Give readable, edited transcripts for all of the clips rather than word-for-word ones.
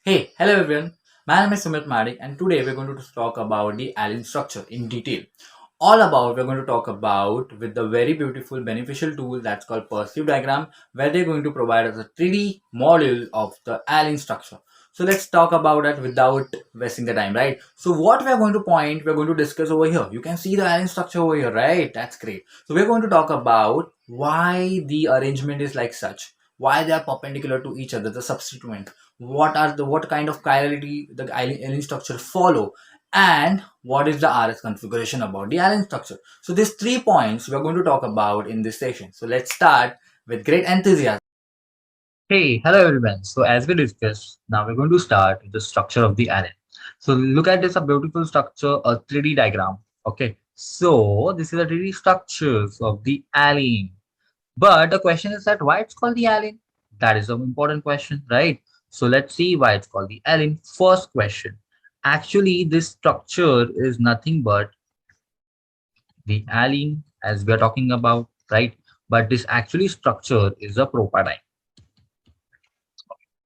Hey, hello everyone. My name is Sumeet Mahadik, and today we're going to talk about the Allene structure in detail. All about we're going to talk about with the very beautiful beneficial tool that's called perceive diagram, where they're going to provide us a 3D model of the Allene structure. So let's talk about that without wasting the time, right? So what we're going to we're going to discuss over here. You can see the Allene structure over here, right? That's great. So we're going to talk about why the arrangement is like such, why they are perpendicular to each other, the substituent, what kind of chirality the Allene structure follow, and what is the RS configuration about the Allene structure. So these 3 points we are going to talk about in this session. So let's start with great enthusiasm. Hey, hello everyone. So as we discussed, now we're going to start with the structure of the array. So look at this, a beautiful structure, a 3D diagram. Okay, so this is a 3D structures of the alien. But the question is that why it's called the alien? That is an important question, right? So let's see why it's called the alien. First question. Actually, this structure is nothing but the alien as we are talking about, right? But this actually structure is a propadiene.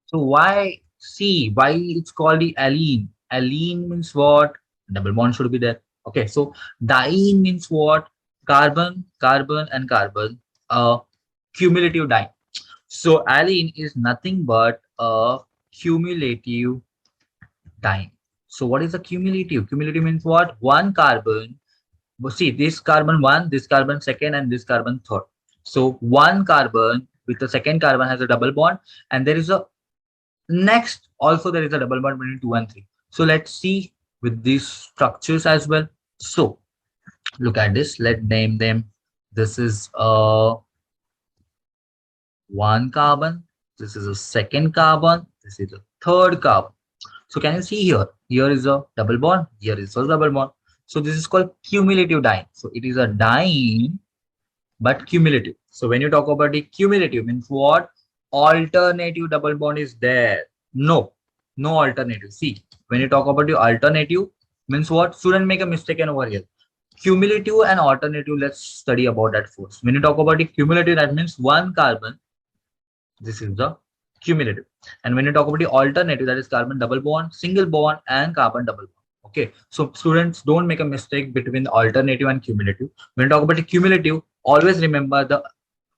So why see why it's called the allene? Allene means what? Double bond should be there. Okay, so diene means what? Carbon, carbon, and carbon. Cumulative diene. So allene is nothing but a cumulative diene. So what is a cumulative? Cumulative means what? One carbon. See, this carbon one, this carbon second, and this carbon third. So one carbon with the second carbon has a double bond, and there is a next, also there is a double bond between 2 and 3. So let's see with these structures as well. So look at this. Let's name them. This is one carbon. This is a second carbon. This is a third carbon. So can you see here? Here is a double bond. Here is a double bond. So this is called cumulative diene. So it is a diene but cumulative. So when you talk about the cumulative means what? Alternative double bond is there. No, no alternative. See, when you talk about the alternative means what? Shouldn't make a mistake over here. Cumulative and alternative, let's study about that first. When you talk about the cumulative, that means one carbon. This is the cumulative. And when you talk about the alternative, that is carbon double bond, single bond, and carbon double bond. Okay, so students don't make a mistake between the alternative and cumulative. When you talk about the cumulative, always remember the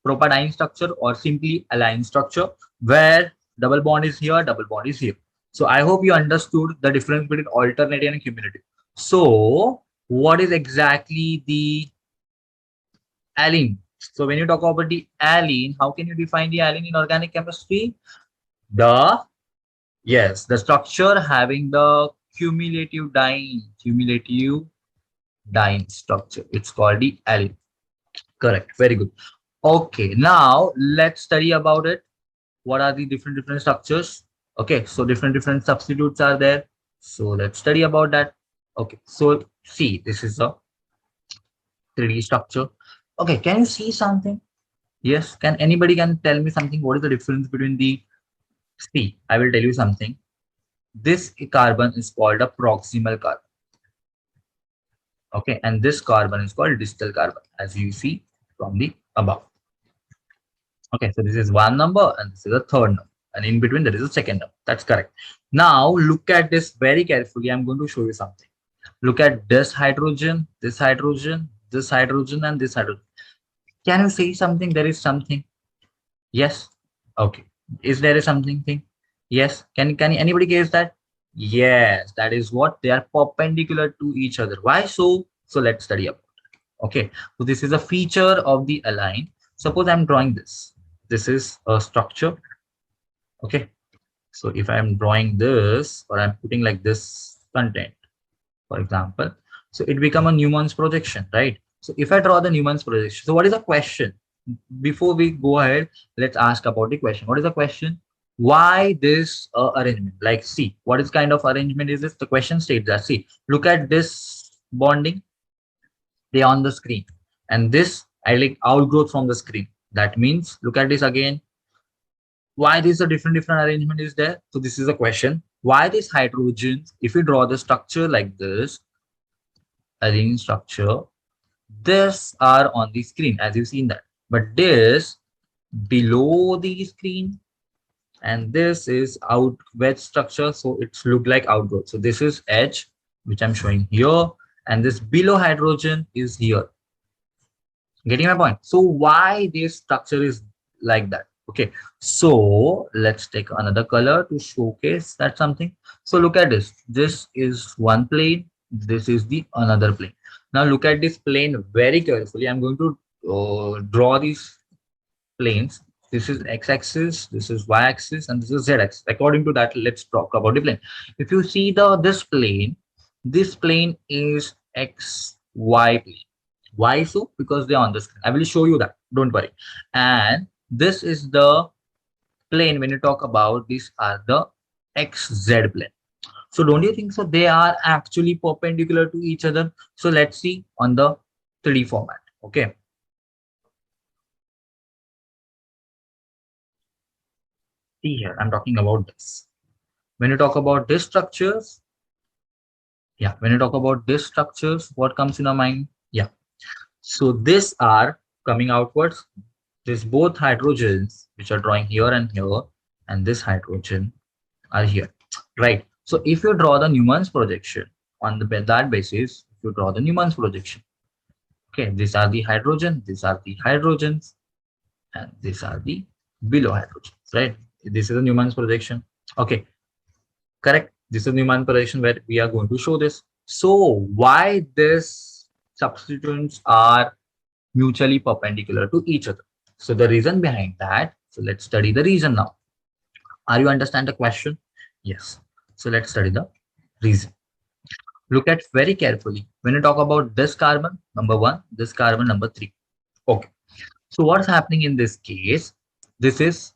propadiene structure or simply align structure where double bond is here, double bond is here. So I hope you understood the difference between alternative and cumulative. So what is exactly the allene? So when you talk about the allene, how can you define the allene in organic chemistry? The yes, the structure having the cumulative diene structure. It's called the allene. Correct. Very good. Okay, now let's study about it. What are the different structures? Okay, so different substitutes are there. So let's study about that. Okay, so see, this is a 3D structure. Okay, can you see something? Yes, can anybody can tell me something? What is the difference between the see? I will tell you something. This carbon is called a proximal carbon. Okay, and this carbon is called distal carbon, as you see from the above. Okay, so this is one number and this is a third number. And in between there is a second number. That's correct. Now look at this very carefully. I'm going to show you something. Look at this hydrogen, this hydrogen, this hydrogen, and this hydrogen. Can you say something? There is something. Yes. Okay. Is there a something thing? Yes. Can anybody guess that? Yes. That is what they are perpendicular to each other. Why so? So let's study about it. Okay. So this is a feature of the align. Suppose I'm drawing this. This is a structure. Okay. So if I'm drawing this or I'm putting like this content, for example, so it become a Newman's projection, right? So if I draw the Newman's projection, so what is the question? Before we go ahead, let's ask about the question. What is the question? Why this arrangement? Like, see, what is kind of arrangement is this? The question states that, see, look at this bonding, they on the screen, and this I like outgrowth from the screen. That means, look at this again. Why this a different arrangement is there? So this is a question. Why this hydrogens? If you draw the structure like this, arranging structure, this are on the screen as you've seen that, but this below the screen, and this is out wedge structure, so it's look like outgrowth. So this is edge, which I'm showing here, and this below hydrogen is here. Getting my point? So why this structure is like that? Okay, so let's take another color to showcase that something. So look at this. This is one plane. This is the another plane. Now look at this plane very carefully. I'm going to draw these planes. This is x-axis, this is y-axis, and this is z-axis. According to that, let's talk about the plane. If you see this plane is xy plane. Why so? Because they are on the screen. I will show you that. Don't worry. And this is the plane. When you talk about these are the xz plane. So don't you think so? They are actually perpendicular to each other. So let's see on the 3D format. Okay. See here, I'm talking about this. When you talk about these structures, yeah, when you talk about these structures, what comes in your mind? Yeah. So these are coming outwards. This both hydrogens, which are drawing here and here, and this hydrogen are here, right? So if you draw the Newman's projection on that basis, if you draw the Newman's projection, okay, these are the hydrogen, these are the hydrogens, and these are the below hydrogens, right? This is a Newman's projection. Okay, correct. This is Newman projection where we are going to show this. So why this substituents are mutually perpendicular to each other? So the reason behind that, so let's study the reason now. Are you understand the question? Yes. So let's study the reason. Look at very carefully. When you talk about this carbon, number one, this carbon, number three. Okay. So what's happening in this case? This is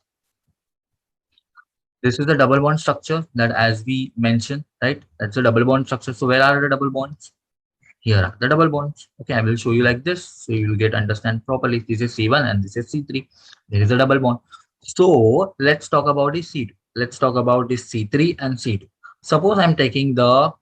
the double bond structure that as we mentioned, right? That's a double bond structure. So where are the double bonds? Here are the double bonds. Okay, I will show you like this. So you will get understand properly. This is C1 and this is C3. There is a double bond. So let's talk about the C2. Let's talk about this C3 and C2. Suppose I'm taking the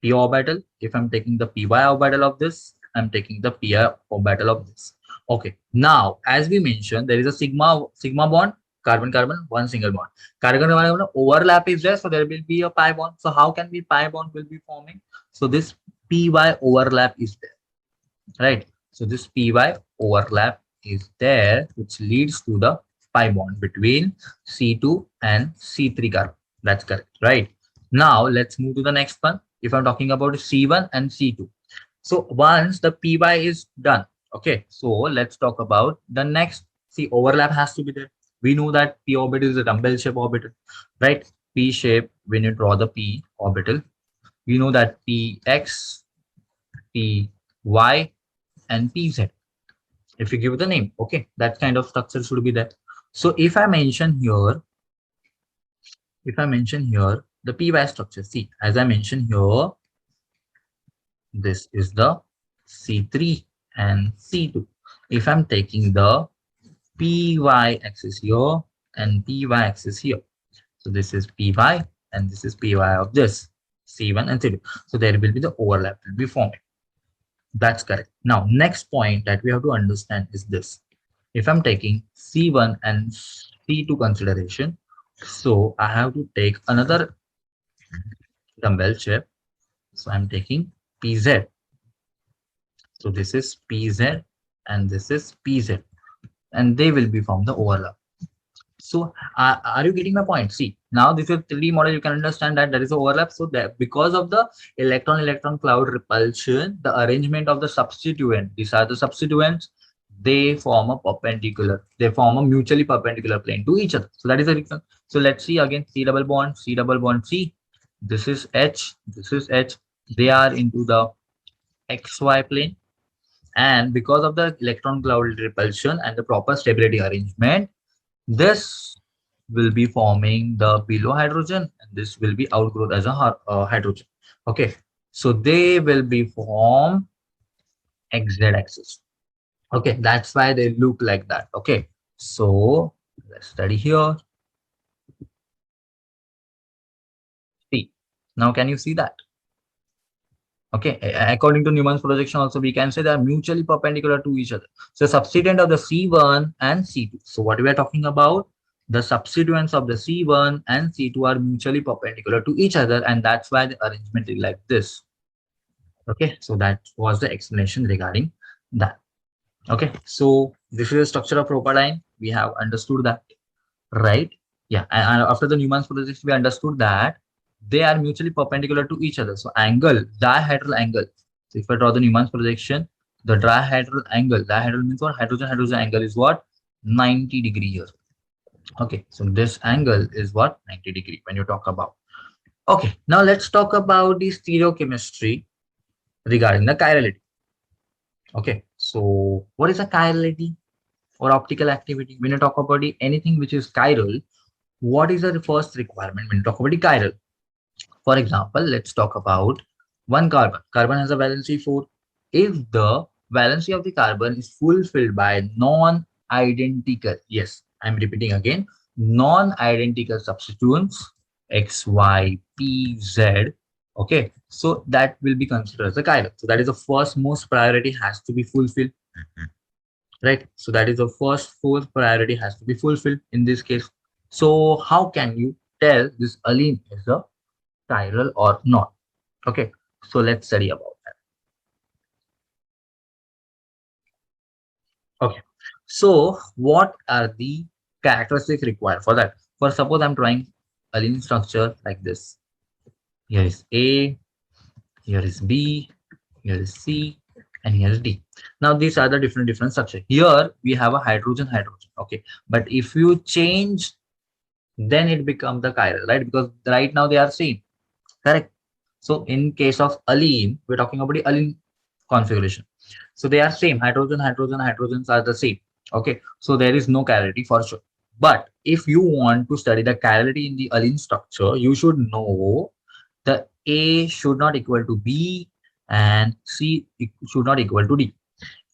p orbital. If I'm taking the py orbital of this, I'm taking the pi orbital of this. Okay. Now, as we mentioned, there is a sigma bond, carbon carbon, one single bond. Carbon carbon overlap is there, so there will be a pi bond. So how can be pi bond will be forming? So this py overlap is there, right? So this py overlap is there, which leads to the pi bond between C2 and C3 carbon. That's correct, right? Now let's move to the next one. If I'm talking about C1 and C2. So once the py is done, okay, so let's talk about the next. See, overlap has to be there. We know that p orbital is a dumbbell shape orbital, right? P shape, when you draw the p orbital, we know that px, py, and pz. If you give the name, okay, that kind of structure should be there. So if I mention here the py structure, see, as I mentioned here, this is the C3 and C2. If I'm taking the py axis here and py axis here, so this is py and this is py of this C1 and C2. So there will be the overlap will be forming. That's correct. Now, next point that we have to understand is this. If I'm taking C1 and C2 consideration, so I have to take another dumbbell shape. So I'm taking PZ. So this is PZ and this is PZ, and they will be from the overlap. So are you getting my point? See, now this is 3D model. You can understand that there is an overlap. So that because of the electron cloud repulsion, the arrangement of the substituent, these are the substituents, they form a perpendicular. They form a mutually perpendicular plane to each other. So that is the reason. So let's see again. C double bond, C double bond, C. This is H. This is H. They are into the XY plane. And because of the electron cloud repulsion and the proper stability arrangement, this will be forming the below hydrogen and this will be outgrowth as a hydrogen. Okay, so they will be form XZ axis. Okay, that's why they look like that. Okay, so let's study here. See, now can you see that? Okay, according to Newman's projection also we can say they are mutually perpendicular to each other. So substituent of the C1 and C2. So what we are talking about? the substituents of the C1 and C2 are mutually perpendicular to each other, and that's why the arrangement is like this. Okay, so that was the explanation regarding that. Okay, so this is the structure of propylene. We have understood that, right? Yeah, and after the Newman's projection, we understood that they are mutually perpendicular to each other. So angle, dihedral angle. So if I draw the Newman's projection, the dihedral means what? Hydrogen angle is what? 90 degree here. Okay, so this angle is what? 90 degree when you talk about. Okay, now let's talk about the stereochemistry regarding the chirality. Okay, so what is a chirality or optical activity? When you talk about the anything which is chiral, what is the first requirement when you talk about the chiral? For example, let's talk about one carbon. Carbon has a valency 4. If the valency of the carbon is fulfilled by non-identical, yes, I'm repeating again, non-identical substituents X, Y, P, Z, okay, so that will be considered as a chiral. So that is the first most priority has to be fulfilled, right? So that is the fourth priority has to be fulfilled in this case. So how can you tell this allene is a chiral or not? Okay, so let's study about that. Okay, so what are the characteristics required for that? For suppose I'm drawing allene structure like this. Here is A, here is B, here is C, and here is D. Now these are the different structure. Here we have a hydrogen. Okay, but if you change, then it becomes the chiral, right? Because right now they are same, correct? So in case of allene, we're talking about the allene configuration. So they are same. Hydrogens are the same. Okay. So there is no chirality for sure. But if you want to study the chirality in the allene structure, you should know the A should not equal to B and C should not equal to D.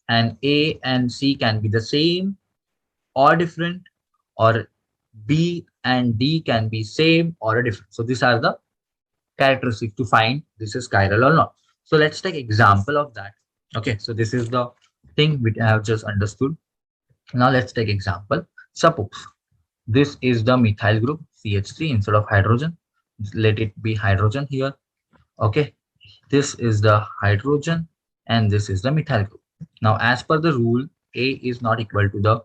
And A and C can be the same or different, or B and D can be same or different. So these are the characteristics to find this is chiral or not. So let's take example of that. Okay, so this is the thing which I have just understood. Now let's take example. Suppose this is the methyl group CH3 instead of hydrogen. Let it be hydrogen here. Okay, this is the hydrogen and this is the methyl group. Now as per the rule, A is not equal to the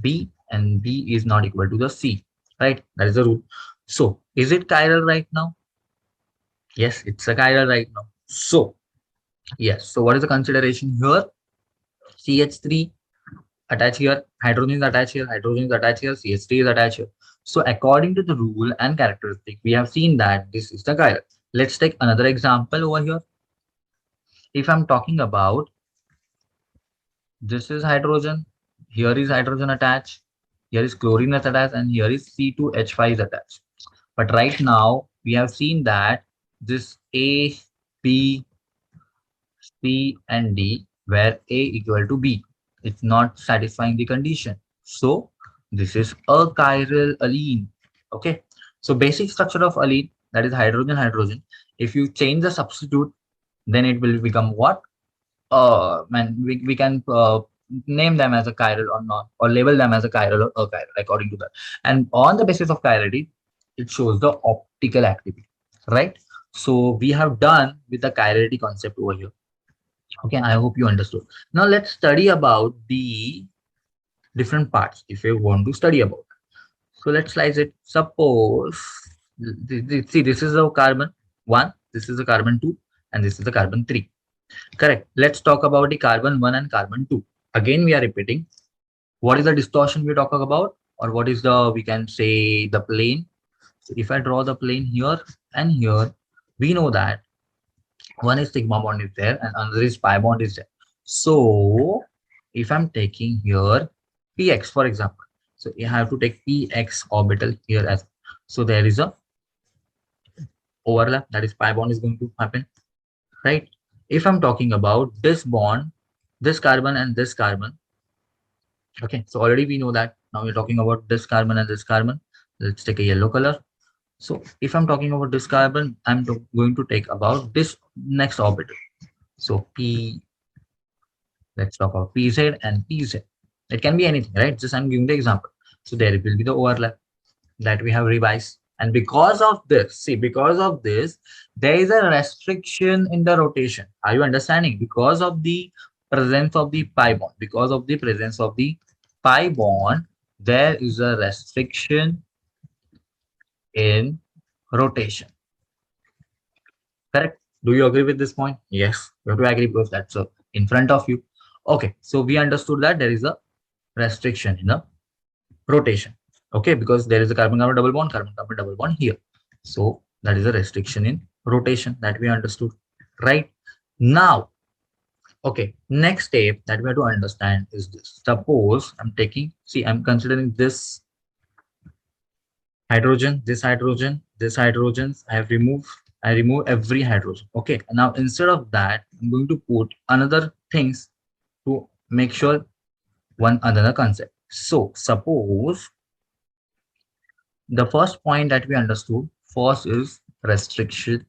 B and B is not equal to the C, right? That is the rule. So is it chiral right now? Yes, it's a chiral right now. So yes. So what is the consideration here? CH3 attach here, hydrogen is attached here, hydrogen is attached here, CH3 is attached here. So according to the rule and characteristic, we have seen that this is the chiral. Let's take another example over here. If I'm talking about this is hydrogen, here is hydrogen attached, here is chlorine is attached, and here is C2H5 is attached. But right now we have seen that this A, B, C, and D, where A equal to B. It's not satisfying the condition. So this is a chiral allene. Okay. So basic structure of allene, that is hydrogen. If you change the substitute, then it will become what? Man, we can name them as a chiral or not, or label them as a chiral or achiral according to that. And on the basis of chirality, it shows the optical activity, right? So we have done with the chirality concept over here. Okay, I hope you understood. Now let's study about the different parts if you want to study about. So let's slice it. Suppose, see, this is the carbon 1, this is the carbon 2, and this is the carbon 3. Correct. Let's talk about the carbon 1 and carbon 2. Again, we are repeating. What is the distortion we're talking about? Or what is the, we can say, the plane. So if I draw the plane here and here, we know that one is sigma bond is there and another is pi bond is there. So if I'm taking here px, for example, so you have to take px orbital here as, so there is a overlap, that is pi bond is going to happen, right? If I'm talking about this bond, this carbon and this carbon, okay, so already we know that. Now we're talking about this carbon and this carbon. Let's take a yellow color. So if I'm talking about this carbon, I'm going to take about this next orbital. So P, let's talk about PZ and PZ. It can be anything, right? Just I'm giving the example. So there will be the overlap that we have revised. And because of this, see, because of this, there is a restriction in the rotation. Are you understanding? Because of the presence of the pi bond, because of the presence of the pi bond, there is a restriction in rotation. Correct? Do you agree with this point? Yes, you have to agree because that's in front of you. Okay, so we understood that there is a restriction in the rotation. Okay, because there is a carbon-carbon double bond, carbon-carbon double bond here. So that is a restriction in rotation that we understood, right? Now, okay, next step that we have to understand is this. Suppose I'm taking, see, I'm considering this hydrogen, this hydrogen, this hydrogens. I remove every hydrogen. Okay, now instead of that, I'm going to put another things to make sure one another concept. So suppose the first point that we understood first is restriction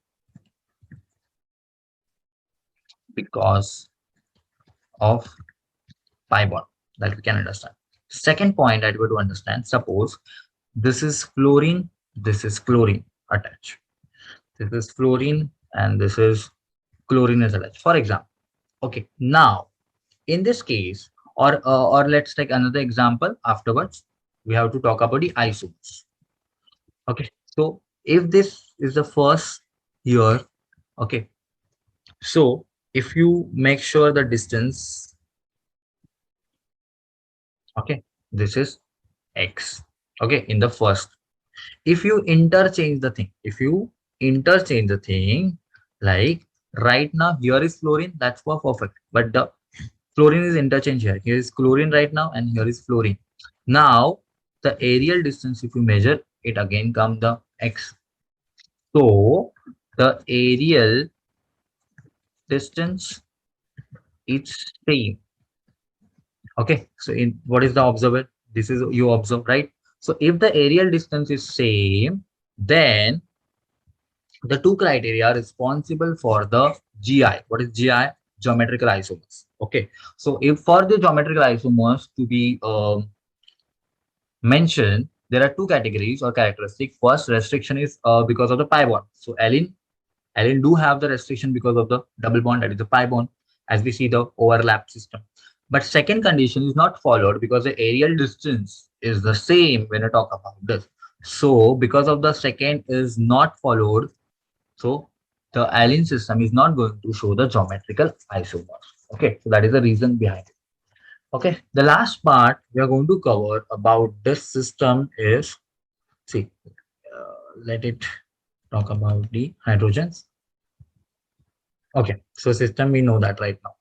because of pi bond that we can understand. Second point that we have to understand, suppose this is fluorine, this is chlorine attached. This is fluorine and this is chlorine is attached. For example, okay, now in this case, or let's take another example afterwards. We have to talk about the isomers. Okay, so if this is the first here, okay, so if you make sure the distance, okay, this is x, okay, in the first. If you interchange the thing, if you interchange the thing, like right now here is fluorine, that's for perfect. But the fluorine is interchange here. Here is chlorine right now, and here is fluorine. Now the aerial distance, if you measure it again, come the x. So the aerial distance is same. Okay, so in what is the observer? This is you observe, right? So if the aerial distance is same, then the two criteria are responsible for the GI. What is GI? Geometrical isomers. Okay, so if for the geometrical isomers to be mentioned, there are two categories or characteristics. First, restriction is because of the pi bond. So Allene do have the restriction because of the double bond, that is the pi bond, as we see the overlap system. But second condition is not followed because the aerial distance is the same when I talk about this. So because of the second is not followed, so the Allene system is not going to show the geometrical isomers. Okay, so that is the reason behind it. Okay, the last part we are going to cover about this system is, see, let it talk about the hydrogens. Okay, so system we know that right now.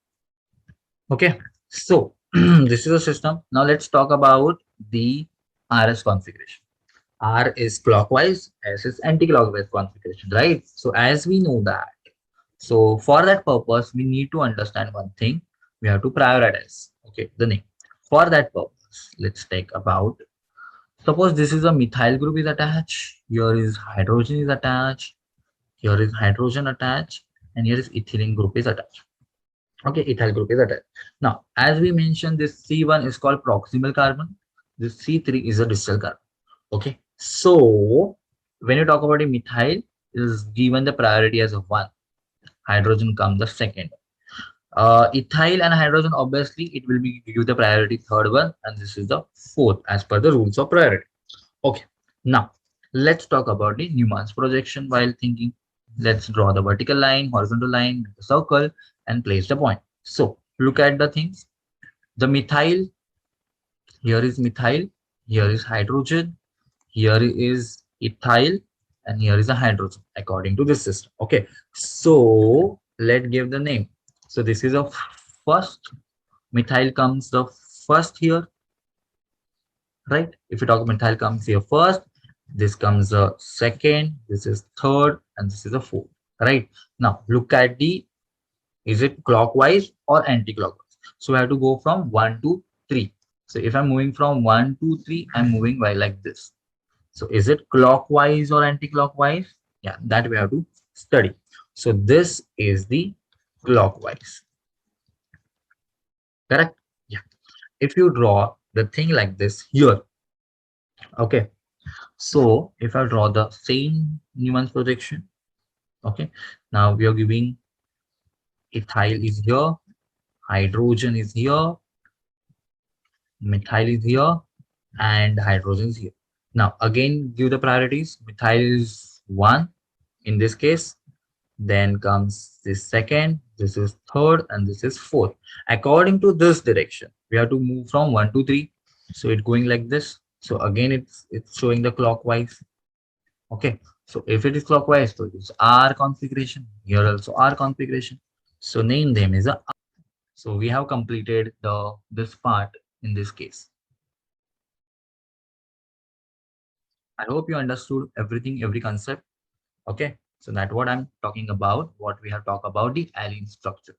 Okay, so this is a system. Now let's talk about the RS configuration. R is clockwise, S is anti-clockwise configuration, right? So as we know that, so for that purpose, we need to understand one thing. We have to prioritize, okay, the name. For that purpose, let's take about, suppose this is a methyl group is attached, here is hydrogen is attached, here is hydrogen attached, and here is ethylene group is attached. Okay, ethyl group is attached. Now, as we mentioned, this C1 is called proximal carbon. This C3 is a distal carbon. Okay, so when you talk about a methyl, is given the priority as a 1. Hydrogen comes the second. Ethyl and hydrogen, obviously, it will be give the priority third one, and this is the fourth as per the rules of priority. Okay, now let's talk about the Newman's projection while thinking. Let's draw the vertical line, horizontal line, the circle, and place the point. So look at the things. The methyl, here is methyl, here is hydrogen, here is ethyl, and here is a hydrogen according to this system. Okay, so let's give the name. So this is a first, methyl comes the first here, right? If you talk methyl comes here first, this comes the second, this is third, and this is the fourth, right? Now look at the, is it clockwise or anti-clockwise? So I have to go from 1 to 3. So if I'm moving from 1 to 3, I'm moving by like this. So is it clockwise or anti-clockwise? Yeah, that we have to study. So this is the clockwise, correct? Yeah. If you draw the thing like this here, Okay. So if I draw the same Newman's projection, okay, now we are giving ethyl is here, hydrogen is here, methyl is here, and hydrogen is here. Now again give the priorities. Methyl is 1 in this case, then comes this second, this is third, and this is fourth. According to this direction, we have to move from 1 to 3. So it's going like this. So again it's showing the clockwise. Okay. So if it is clockwise, so it's R configuration. Here also R configuration. So name them is a. So we have completed the this part in this case. I hope you understood everything, every concept. Okay. So that's what I'm talking about. What we have talked about the Allene structure.